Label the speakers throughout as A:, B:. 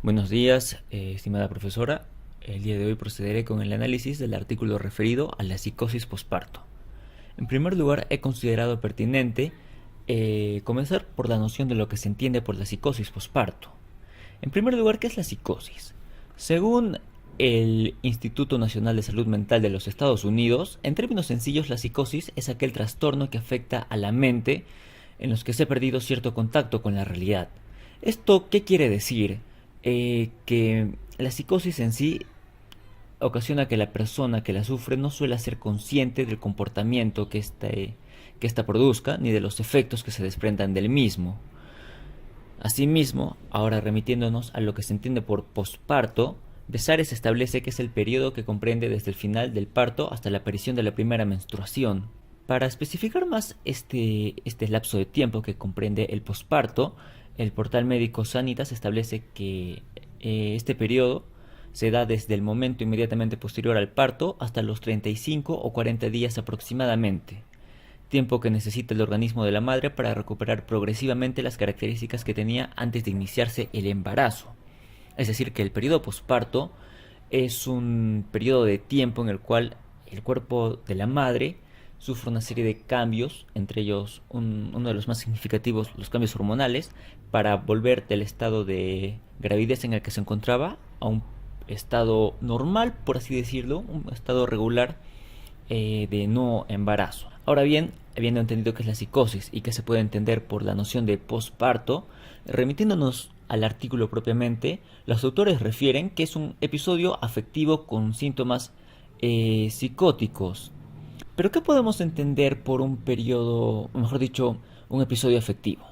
A: Buenos días, estimada profesora. El día de hoy procederé con el análisis del artículo referido a la psicosis posparto. En primer lugar, he considerado pertinente comenzar por la noción de lo que se entiende por la psicosis posparto. En primer lugar, ¿qué es la psicosis? Según el Instituto Nacional de Salud Mental de los Estados Unidos, en términos sencillos, la psicosis es aquel trastorno que afecta a la mente en los que se ha perdido cierto contacto con la realidad. ¿Esto qué quiere decir? Que la psicosis en sí ocasiona que la persona que la sufre no suele ser consciente del comportamiento que ésta produzca, ni de los efectos que se desprendan del mismo. Asimismo, ahora remitiéndonos a lo que se entiende por posparto, Besares establece que es el periodo que comprende desde el final del parto hasta la aparición de la primera menstruación. Para especificar más este lapso de tiempo que comprende el posparto, el portal médico Sanitas establece que este periodo se da desde el momento inmediatamente posterior al parto hasta los 35 o 40 días aproximadamente, tiempo que necesita el organismo de la madre para recuperar progresivamente las características que tenía antes de iniciarse el embarazo. Es decir, que el periodo posparto es un periodo de tiempo en el cual el cuerpo de la madre sufre una serie de cambios, entre ellos uno de los más significativos, los cambios hormonales, para volver del estado de gravidez en el que se encontraba a un estado normal, por así decirlo, un estado regular de no embarazo. Ahora bien, habiendo entendido qué es la psicosis y que se puede entender por la noción de posparto, remitiéndonos al artículo propiamente, los autores refieren que es un episodio afectivo con síntomas psicóticos. Pero ¿qué podemos entender por un periodo, o mejor dicho, un episodio afectivo?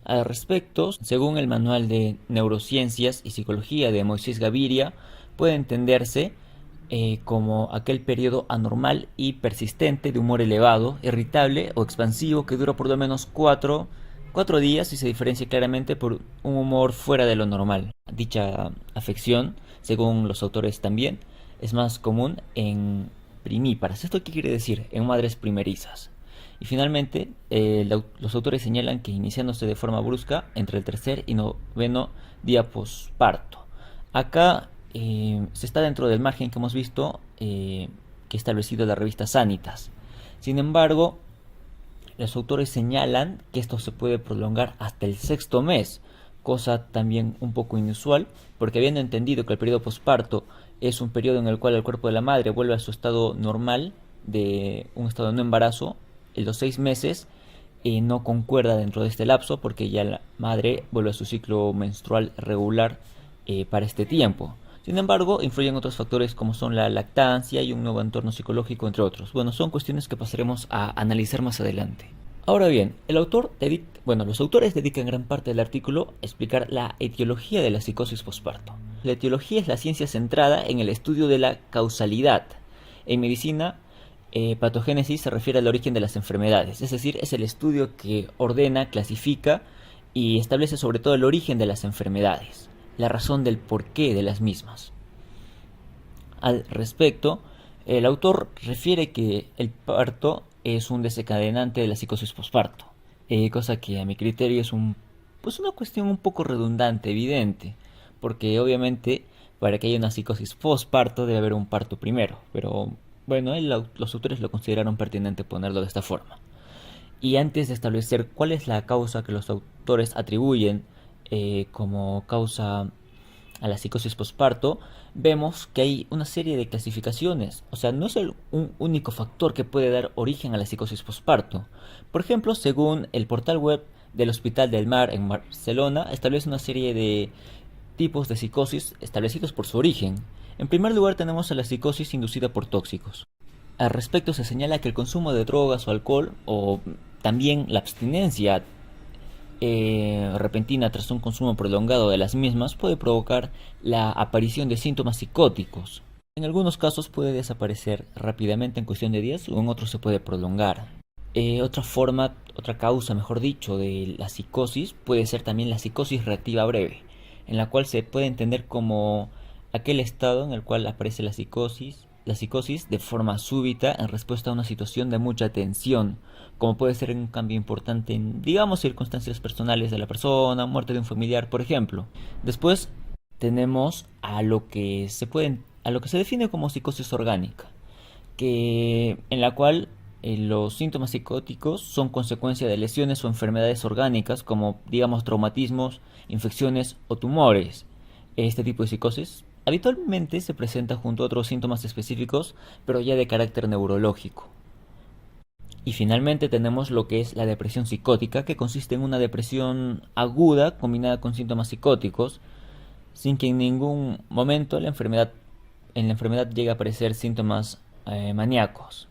A: Al respecto, según el Manual de Neurociencias y Psicología de Moisés Gaviria, puede entenderse como aquel periodo anormal y persistente de humor elevado, irritable o expansivo que dura por lo menos cuatro días y se diferencia claramente por un humor fuera de lo normal. Dicha afección, según los autores también, es más común en primíparas. ¿Esto qué quiere decir? En madres primerizas. Y finalmente, los autores señalan que iniciándose de forma brusca entre el tercer y noveno día posparto. Acá se está dentro del margen que hemos visto que ha establecido la revista Sanitas. Sin embargo, los autores señalan que esto se puede prolongar hasta el sexto mes, cosa también un poco inusual, porque habiendo entendido que el periodo posparto es un periodo en el cual el cuerpo de la madre vuelve a su estado normal, de un estado de no embarazo, en los 6 meses no concuerda dentro de este lapso, porque ya la madre vuelve a su ciclo menstrual regular para este tiempo. Sin embargo, influyen otros factores como son la lactancia y un nuevo entorno psicológico, entre otros. Bueno, son cuestiones que pasaremos a analizar más adelante. Ahora bien, los autores dedican gran parte del artículo a explicar la etiología de la psicosis posparto. La etiología es la ciencia centrada en el estudio de la causalidad. En medicina, patogénesis se refiere al origen de las enfermedades, es decir, es el estudio que ordena, clasifica y establece sobre todo el origen de las enfermedades, la razón del porqué de las mismas. Al respecto, el autor refiere que el parto es un desencadenante de la psicosis posparto, cosa que a mi criterio es una cuestión un poco redundante, evidente, porque obviamente para que haya una psicosis posparto debe haber un parto primero, pero bueno, los autores lo consideraron pertinente ponerlo de esta forma. Y antes de establecer cuál es la causa que los autores atribuyen como causa a la psicosis posparto, vemos que hay una serie de clasificaciones. O sea, no es un único factor que puede dar origen a la psicosis posparto. Por ejemplo, según el portal web del Hospital del Mar en Barcelona, establece una serie de tipos de psicosis establecidos por su origen. En primer lugar tenemos a la psicosis inducida por tóxicos. Al respecto se señala que el consumo de drogas o alcohol, o también la abstinencia repentina tras un consumo prolongado de las mismas, puede provocar la aparición de síntomas psicóticos. En algunos casos puede desaparecer rápidamente en cuestión de días o en otros se puede prolongar. Otra causa, mejor dicho, de la psicosis puede ser también la psicosis reactiva breve, en la cual se puede entender como aquel estado en el cual aparece la psicosis de forma súbita en respuesta a una situación de mucha tensión, como puede ser un cambio importante en, digamos, circunstancias personales de la persona, muerte de un familiar, por ejemplo. Después tenemos a lo que se define como psicosis orgánica, en la cual los síntomas psicóticos son consecuencia de lesiones o enfermedades orgánicas como, digamos, traumatismos, infecciones o tumores. Este tipo de psicosis habitualmente se presenta junto a otros síntomas específicos, pero ya de carácter neurológico. Y finalmente tenemos lo que es la depresión psicótica, que consiste en una depresión aguda combinada con síntomas psicóticos, sin que en ningún momento en la enfermedad llegue a aparecer síntomas maníacos.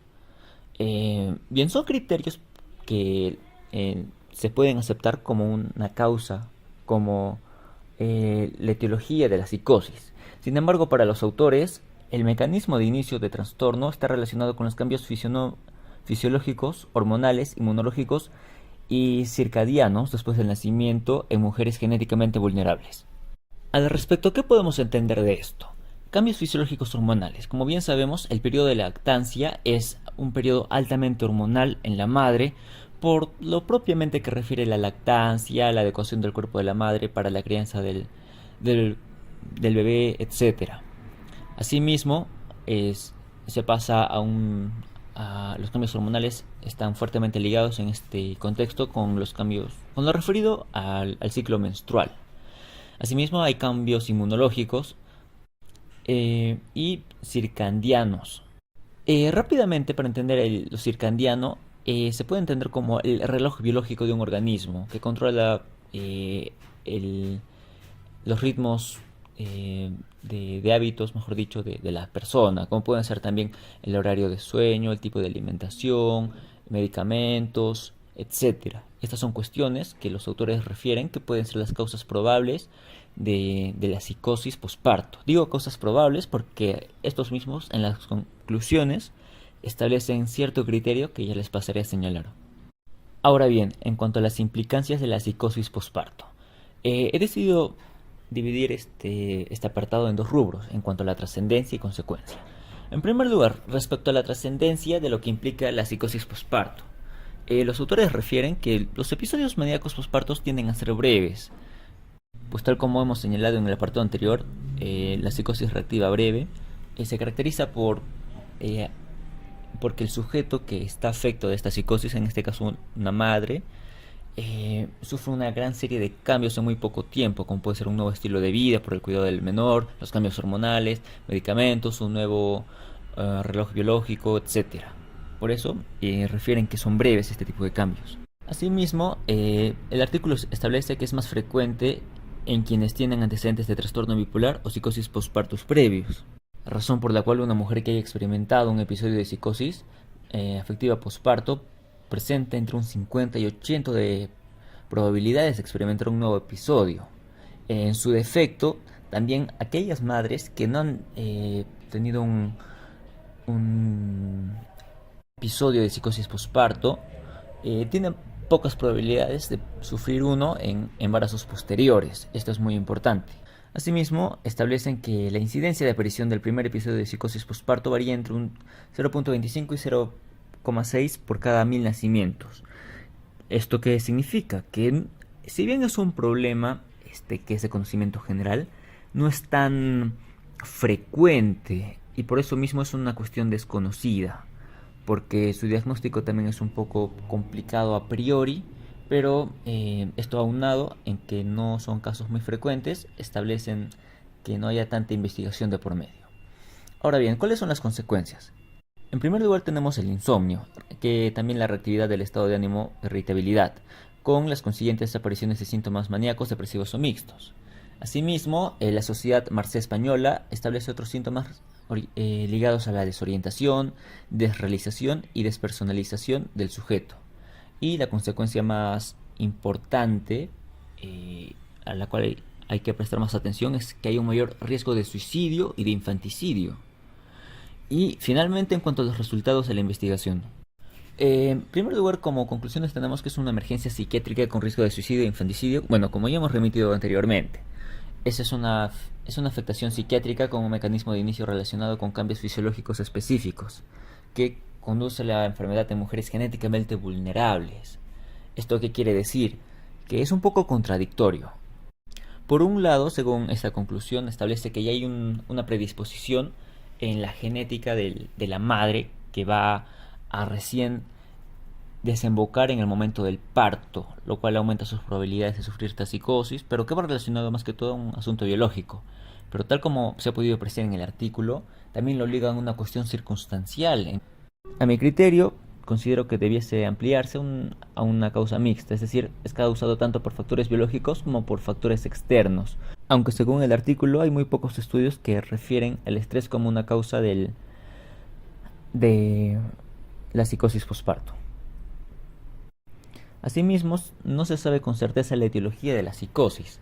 A: Bien, son criterios que se pueden aceptar como una causa, como la etiología de la psicosis. Sin embargo, para los autores, el mecanismo de inicio de trastorno está relacionado con los cambios fisiológicos, hormonales, inmunológicos y circadianos después del nacimiento en mujeres genéticamente vulnerables. Al respecto, ¿qué podemos entender de esto? Cambios fisiológicos hormonales. Como bien sabemos, el periodo de lactancia es un periodo altamente hormonal en la madre, por lo propiamente que refiere la lactancia, la adecuación del cuerpo de la madre para la crianza del, del bebé, etcétera. Asimismo, se pasa los cambios hormonales están fuertemente ligados en este contexto con con lo referido al ciclo menstrual. Asimismo, hay cambios inmunológicos y circadianos. Rápidamente, para entender lo circadiano, se puede entender como el reloj biológico de un organismo que controla el- los ritmos de hábitos, mejor dicho, de la persona, como pueden ser también el horario de sueño, el tipo de alimentación, medicamentos, etcétera. Estas son cuestiones que los autores refieren que pueden ser las causas probables de la psicosis posparto. Digo causas probables porque estos mismos en las conclusiones establecen cierto criterio que ya les pasaré a señalar. Ahora bien, en cuanto a las implicancias de la psicosis posparto, he decidido dividir este apartado en dos rubros en cuanto a la trascendencia y consecuencia. En primer lugar, respecto a la trascendencia de lo que implica la psicosis posparto. Los autores refieren que los episodios maníacos pospartos tienden a ser breves, pues tal como hemos señalado en el apartado anterior, la psicosis reactiva breve se caracteriza eh, porque el sujeto que está afecto de esta psicosis, en este caso una madre, sufre una gran serie de cambios en muy poco tiempo, como puede ser un nuevo estilo de vida por el cuidado del menor, los cambios hormonales, medicamentos, un nuevo reloj biológico, etcétera. Por eso refieren que son breves este tipo de cambios. Asimismo, el artículo establece que es más frecuente en quienes tienen antecedentes de trastorno bipolar o psicosis postpartos previos, razón por la cual una mujer que haya experimentado un episodio de psicosis afectiva postparto presenta entre un 50 y 80 de probabilidades de experimentar un nuevo episodio. En su defecto, también aquellas madres que no han tenido un episodio de psicosis postparto tienen pocas probabilidades de sufrir uno en embarazos posteriores. Esto es muy importante. Asimismo, establecen que la incidencia de aparición del primer episodio de psicosis postparto varía entre un 0.25 y 0,6 por cada 1000 nacimientos. ¿Esto qué significa? Que si bien es un problema que es de conocimiento general, no es tan frecuente y por eso mismo es una cuestión desconocida, porque su diagnóstico también es un poco complicado a priori, pero esto aunado en que no son casos muy frecuentes, establecen que no haya tanta investigación de por medio. Ahora bien, ¿cuáles son las consecuencias? En primer lugar tenemos el insomnio, que también la reactividad del estado de ánimo, irritabilidad, con las consiguientes apariciones de síntomas maníacos, depresivos o mixtos. Asimismo, la Sociedad Marcé Española establece otros síntomas ligados a la desorientación, desrealización y despersonalización del sujeto. Y la consecuencia más importante, a la cual hay que prestar más atención, es que hay un mayor riesgo de suicidio y de infanticidio. Y finalmente, en cuanto a los resultados de la investigación. En primer lugar, como conclusiones tenemos que es una emergencia psiquiátrica con riesgo de suicidio e infanticidio, bueno, como ya hemos remitido anteriormente. Esa es una afectación psiquiátrica con un mecanismo de inicio relacionado con cambios fisiológicos específicos, que conduce a la enfermedad en mujeres genéticamente vulnerables. ¿Esto qué quiere decir? Que es un poco contradictorio. Por un lado, según esta conclusión, establece que ya hay una predisposición en la genética de la madre que va a recién desembocar en el momento del parto, lo cual aumenta sus probabilidades de sufrir esta psicosis, pero que va relacionado más que todo a un asunto biológico. Pero tal como se ha podido apreciar en el artículo, también lo ligan a una cuestión circunstancial. A mi criterio, considero que debiese ampliarse a una causa mixta, es decir, es causado tanto por factores biológicos como por factores externos, aunque según el artículo hay muy pocos estudios que refieren al estrés como una causa de la psicosis posparto. Asimismo, no se sabe con certeza la etiología de la psicosis.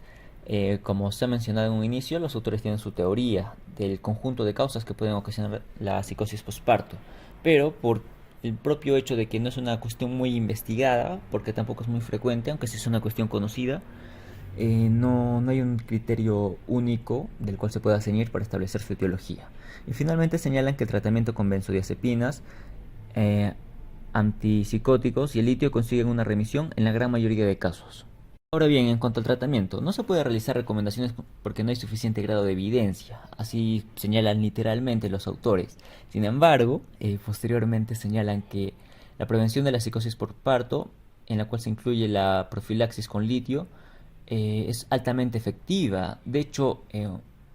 A: Como se ha mencionado en un inicio, los autores tienen su teoría del conjunto de causas que pueden ocasionar la psicosis posparto, pero por el propio hecho de que no es una cuestión muy investigada, porque tampoco es muy frecuente, aunque sí es una cuestión conocida, no hay un criterio único del cual se pueda ceñir para establecer su etiología. Y finalmente señalan que el tratamiento con benzodiazepinas, antipsicóticos y el litio consiguen una remisión en la gran mayoría de casos. Ahora bien, en cuanto al tratamiento, no se puede realizar recomendaciones porque no hay suficiente grado de evidencia, así señalan literalmente los autores. Sin embargo, posteriormente señalan que la prevención de la psicosis por parto, en la cual se incluye la profilaxis con litio, es altamente efectiva. De hecho,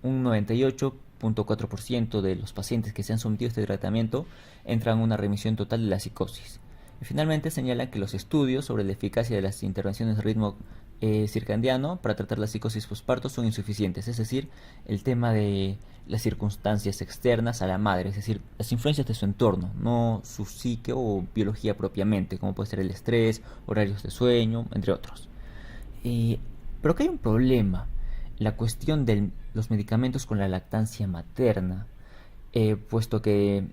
A: un 98.4% de los pacientes que se han sometido a este tratamiento entran en una remisión total de la psicosis. Y finalmente señalan que los estudios sobre la eficacia de las intervenciones de ritmo circadiano para tratar la psicosis posparto son insuficientes, es decir, el tema de las circunstancias externas a la madre, es decir, las influencias de su entorno, no su psique o biología propiamente, como puede ser el estrés, horarios de sueño, entre otros. Pero que hay un problema, la cuestión de los medicamentos con la lactancia materna, puesto que,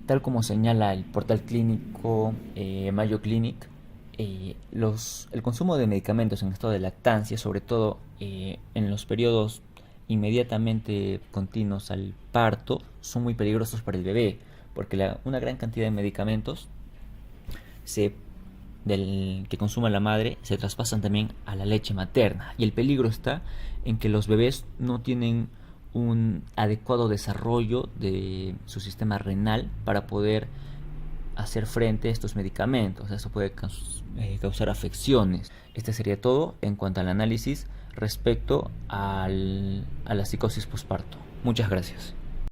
A: tal como señala el portal clínico Mayo Clinic, el consumo de medicamentos en estado de lactancia, sobre todo en los periodos inmediatamente continuos al parto, son muy peligrosos para el bebé, porque una gran cantidad de medicamentos se que consuma la madre se traspasan también a la leche materna, y el peligro está en que los bebés no tienen un adecuado desarrollo de su sistema renal para poder hacer frente a estos medicamentos. Eso puede causar afecciones. Este sería todo en cuanto al análisis respecto a la psicosis posparto. Muchas gracias.